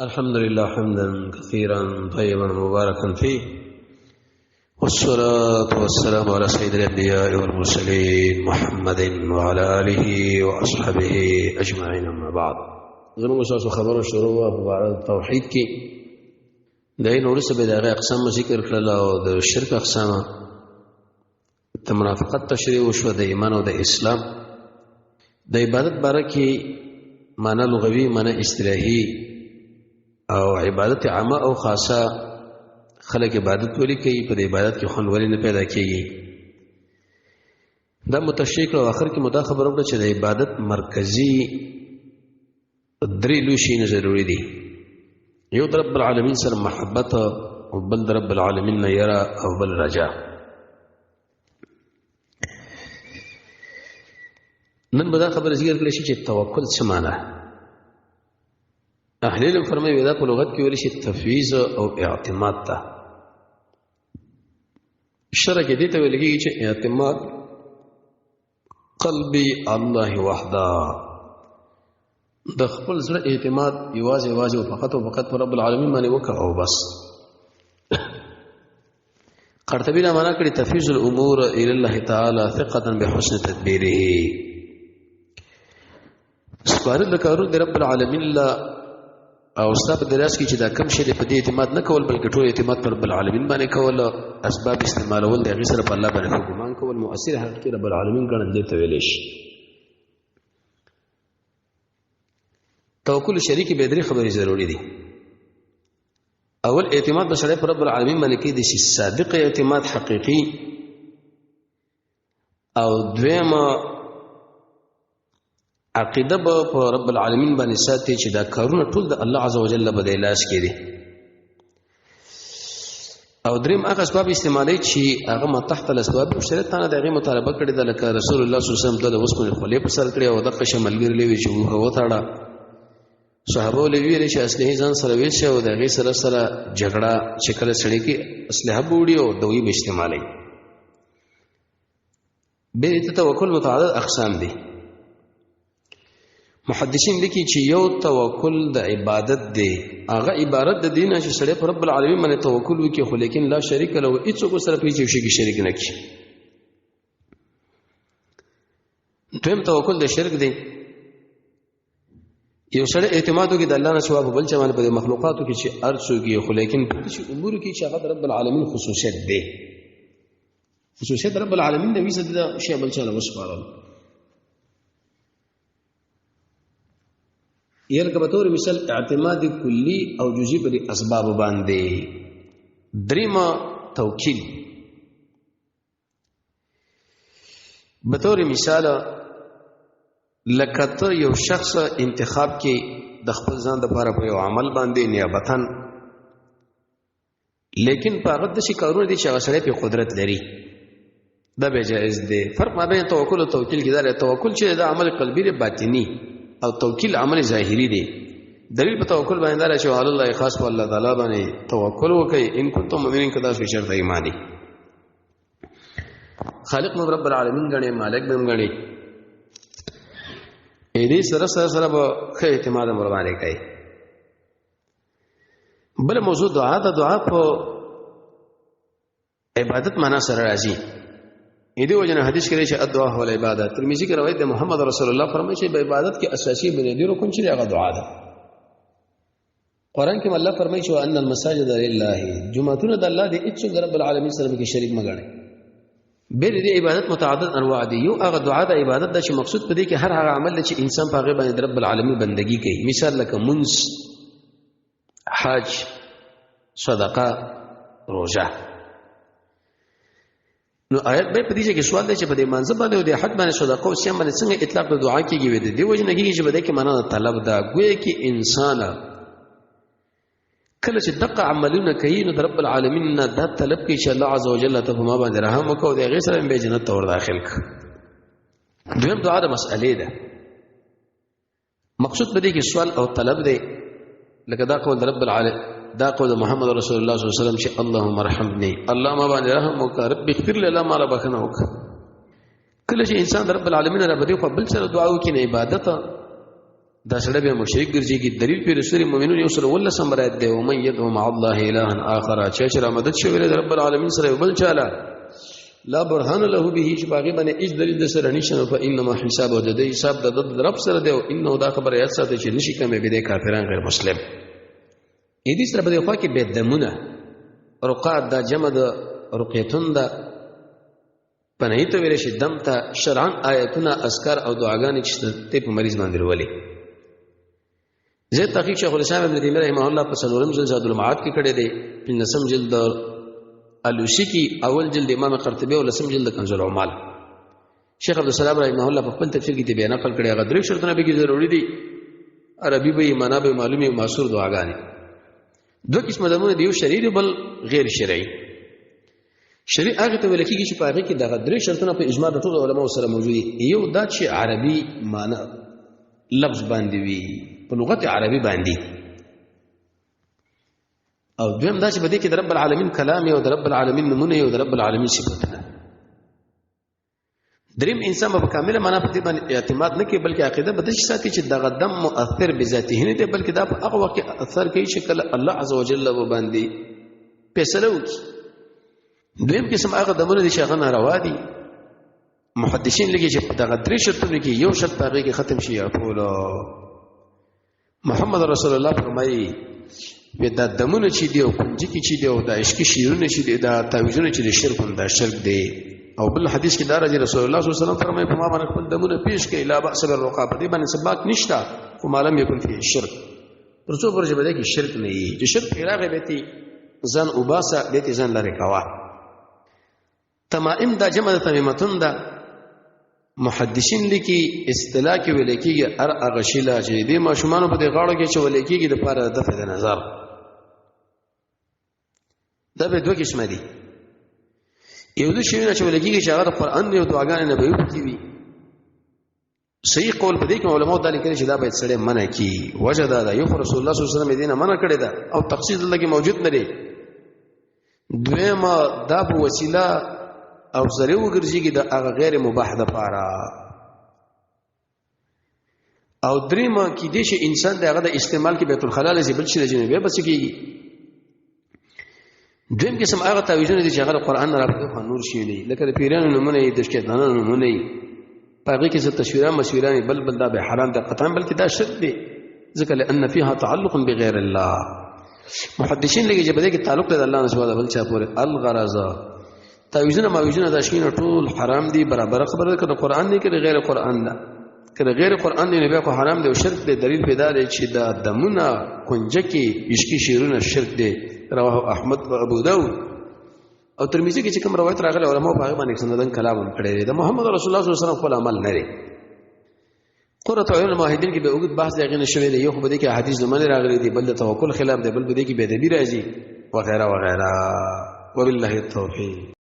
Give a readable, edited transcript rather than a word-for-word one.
الحمد لله حمدا كثيرا طيبا مباركا فيه، والصلاة والسلام على سيد الأنبياء والمرسلين محمد وعلى آله وأصحابه أجمعين. أما بعد، زموږ تاسو خبرو شروع په اړه توحید کې د نورسه به دغه اقسام ذکر کړل او د شرک اقسام د منافقت تشریح وشو، د ایمان او د اسلام. د عبادت باره کې معنی لغوي، معنی اصطلاحي او عبادت عامه او خاصه. خلق عبادت ولی کوي، په عبادت کې خوند ولی نه پیدا کیږي. دا متشریک او اخر کې مدا خبره وکړه چې د عبادت مرکزی درې لوشي نه ضروري دي. یو د رب العالمین سره محبت، او بل د رب العالمین نه یرا، او بل رجا. نن به دا خبره ذکر کړل شي چې توکل څه معنی. اهل علم فرمایي دا په لغت کې ویل شي تفویض او اعتماد ته. شرع کې دې ته ویل کېږي چې اعتماد قلبي الله وحده، د خپل زړه اعتماد یوازې او فقط پر رب العالمین باندې وکړه او بس. قرطبي دا معنا کړی تفویض الامور الى الله تعالی ثقه بحسن تدبیره. سپارل د کارو د رب العالمین لا او ستاسو په دراس کې چې دا کم شی په دې اعتماد نه کول، بلکې ټول اعتماد پر رب العالمین باندې کول، اسباب استعمالول د غیر سره په الله باندې ګمان کول، مؤثر حقیقي رب العالمین ګڼل دي ته ویل شي. توکل شریک به درې خبرې ضروری دي. اول اعتماد بشری پر رب العالمین باندې کې د صادق اعتماد حقیقي، او دویم عقیده په رب العالمین باندې ساتي چې دا کارونه ټول د الله عزوجل په لاس کې دي. او دریم هغه اسباب استعمالي چې هغه ما تحت الاسباب شریعت نه دغه مطالبه کړی د لکه رسول الله صلی الله علیه وسلم د وسمن خلې په سر کړی او د قشملګر لوي چې هو تاړه صحابه لوي لري چې اصله ځان سره ویل شو او دغه سره جګړه چې کله سړی کې اسلحه بوډي او دوی به استعمالي. به توکل متعدد اقسام دي. محدثین لیکي چې یو توکل د عبادت دی، هغه عبارت د دین چې سړی پر رب العالمین باندې توکل وکړي، خو لیکن لا شریک له هیڅ کو سره په هیڅ شي کې شریک نه کړي. دویم توکل د شرک دی. یو سړی اعتماد وکړي د الله نه سوا بل چا باندې په مخلوقاتو کې چې ارڅوږي، خو لیکن په شي امور کې چې هغه رب العالمین خصوصیت دی. خصوصیت رب العالمین د ویسه د شی بل چا نه وسپارل. یلکه به طور مثال اعتماد کلی او جزئی پر اسباب باندې. دریمه توکل. به طور مثال لکه یو شخص انتخاب کې د خپل ځان لپاره په یو عمل باندې نیابتن، لیکن په هغه د شي کارونه دي چې هغه سره په قدرت لري، دا به جائز دی. فرق ما بین توکل او توکل کې دا توکل چې د عمل قلبي باطنی او توکل عمل ظاهری دی. دلیل په توکل باندې دا چې الله خاص په الله تعالی باندې توکل وکړي. ان کنتم مؤمنین کدا په شرط ایمانی. خالق مو رب العالمین غني، مالک به غني. دې سره به خې اعتماد امر باندې کوي. بل موضوع دعا ده. دعا په عبادت معنا سره راځي. دې وجنه حدیث کې چې الدعاء هو العبادت. ترمذی کې روایت ده محمد رسول الله فرمایي چې په عبادت کې اساسي بنیادی رکن چې هغه دعا ده. قران کې الله فرمایي چې ان المساجد لله، جمعتون د الله دې اڅ رب العالمین سره کې شریک مګړي. به دې عبادت متعدد انواع دي. یو هغه دعا د عبادت د چې مقصود په دې کې هر هغه عمل چې انسان په هغه باندې رب العالمین بندگی کوي. مثال لکه منځ، حج، صدقه، روزه. نو آیت به پدې کې سوال دی چې په دې منځ باندې او د حج باندې صدقه او صيام باندې څنګه اطلاق د دعا کېږي. وي دي وجه نه کېږي چې بده کې معنا طلب دا ګویا کې انسان کله چې دقه عملونه کوي نو رب العالمین نه دا طلب کوي چې الله عزوجل ته ما باندې رحم وکړي او د غیر سره به جنت ته ور داخل کړي. دویم دعا د مسئلې ده. مقصود بده کې سوال او طلب دی. لکه دا قول رب العالمین، دا قول محمد رسول الله صلی الله علیه وسلم چې اللهم ارحمني، الله ما باندې رحم وکړه، رب اغفر لي، الله ما را بخنه وکړه. کله چې انسان رب العالمین را بده خو بل سره دعا وکړي نه عبادت دا سره به مشرک ګرځي کی دلیل په رسول مومنون یو سره ولا سمرات دی او من يدعو مع الله اله اخر چې مدد شوی د رب العالمین سره بل چاله لا برهان له به چې باغی باندې اج دلیل د سره نشنه فانما حساب او د حساب د رب سره دی او انه دا خبره یاد ساتي چې نشي کمه به د کافران غیر مسلم اې دې سره به خو کې به دمونه رقات دا جمع د رقیتون دا پنهیت ویل شي دم ته شرعن آیتونه اذکار او دعاګانې چې ته په مریض باندې ورولې زه تحقیق شیخ الاسلام ابن تیمیه رحمه الله په څلورم جلد زاد المعاد کې کړی دی په نسم جلد الوسی کی اول جلد امام قرطبی او لسم جلد کنز العمال شیخ عبد السلام رحمه الله په خپل تفسیر کې بیان نقل کړی هغه درې شرطونه به کې ضروري دي عربي به معنا به معلومي معصور دعاګانې دوه قسمه دمونه دی یو شرعي بل غیر شرعي شرعي هغه ته ویل کېږي چې په هغه کې دغه درې شرطونه په اجماع د ټولو علماو سره موجود دي یو دا چې عربي معنا لفظ باندې وي په لغت عربي باندې او دویم دا چې بده کې د رب العالمین کلام او د رب العالمین نمونه او د رب العالمین صفاتونه دریم انسان په کامله معنا په دې باندې اعتماد نه کوي بلکې عقیده بده شي ساتي چې دغه دم مؤثر بذاته نه دی بلکې دا په هغه وخت اثر کوي چې کله الله عزوجل و باندې فیصله وکړي دویم قسم هغه دمونه دي چې هغه ناروا دي محدثین لګي چې دغه درې شرطونه کې یو شرط هغه کې ختم شي ټول محمد رسول الله فرمایي دا دمونه چې دی او کنجي کې چې دی او د عشق شیرونه چې دی دا تعویذونه چې شرک دا شرک دی او بل حدیث کې دا راځي رسول الله صلی الله علیه وسلم فرمایي په ما باندې خپل دمونه پیش کړي لا باس بالرقا په دې باندې سبق نشتا خو معلوم یکون فيه شرک پرڅو پرځ بده کې شرک نه وي چې شرک راغی به تی ځان وباسه به تی ځان لري کوا تمائم دا جمع تمیمتون دا محدثین لیکي اصطلاح کې ویل کېږي هر هغه شیله چې د ماشومانو په دې غاړو کې چې ویل کېږي د لپاره د دفع نظر دا به دوه قسمه دي یو د شی نه چې ویل کېږي چې هغه د قران او دعاګانې نه به وي صحیح قول په دې کې علماء دا لیکلي چې دا باید سره منع کی وجه دا یو رسول الله صلی الله علیه وسلم دینه منع کړی دا او تخصیص الله کې موجود نه دی دویمه دا په وسیله او ذریعہ وګرځيږي د هغه غیر مباح د پاره او دریمه کې د شي انسان دغه د استعمال کې بیت الخلا لزی بل شي د جنبه بس کېږي دویم قسم هغه تعویذونه دي چې هغه قرآن نه راځي نور شي نه لکه د پیرانو نمونه د شیطانانو نمونه پاره کې څه تصویران مسویران بل دا به حرام ده قطعا بلکې دا شرک دی ځکه لأن فيها تعلق بغیر الله محدثین لګي چې بده کې تعلق د الله نسبت بل چا پورې الغرض تعویذونه ماویذونه د شین ټول حرام دي برابر خبره ده کړه قرآن نه کې غیر قرآن ده کله غیر قرآن نه به کو حرام دی او شرک دی دلیل پیدا دی چې دا دمونه کنجکی عشقي شیرونه شرک دی رواه احمد و ابو داود او ترمذی کې چې کوم روایت راغله علماء په هغه باندې سندن کلام کړی دی د محمد رسول الله صلی الله علیه وسلم خپل عمل نه لري قرۃ عیون الموحدین کې به وګت بحث دی غنه شوی دی یو په دې کې حدیث زمانه راغلي دی بل د توکل خلاف دی بل په دې کې به ادبی راځي وغیرہ وغیرہ وبالله التوفیق